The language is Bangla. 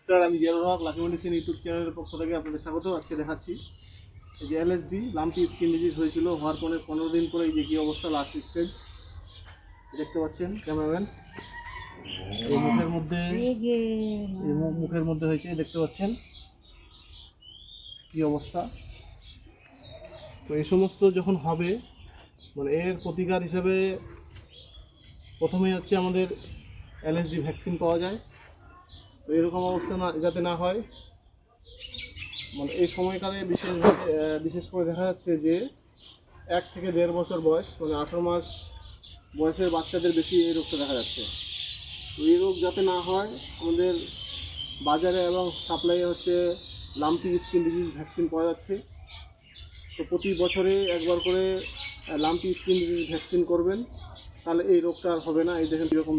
নমস্কার, আমি জিয়ারুল হক, লাকি মেডিসিন ইউটিউব চ্যানেলের পক্ষ থেকে আপনাদের স্বাগত। আজকে দেখাচ্ছি এই যে এলএসডি লাম্পি স্কিন ডিজিজ হয়েছিল, হওয়ার পরে 15 দিন পরে এই যে কী অবস্থা, লাস্ট স্টেজ দেখতে পাচ্ছেন ক্যামেরাম্যান। এই মুখের মধ্যে হয়েছে, দেখতে পাচ্ছেন কী অবস্থা। তো এই সমস্ত যখন হবে, মানে এর প্রতিকার হিসাবে প্রথমেই হচ্ছে আমাদের এলএসডি ভ্যাকসিন পাওয়া যায়। তো এরকম অবস্থা যাতে না হয়, মানে এই সময়কালে বিশেষ করে দেখা যাচ্ছে যে 1 থেকে 1.5 বছর বয়স, মানে 18 মাস বয়সের বাচ্চাদের বেশি এই রোগটা দেখা যাচ্ছে। তো এই রোগ যাতে না হয়, আমাদের বাজারে এবং সাপ্লাইয়ে হচ্ছে লাম্পি স্কিন ডিজিজ ভ্যাকসিন পাওয়া যাচ্ছে। তো প্রতি বছরে একবার করে লাম্পি স্কিন ডিজিজ ভ্যাকসিন করবেন, তাহলে এই রোগটা আর হবে না। এই দেখেন কীরকম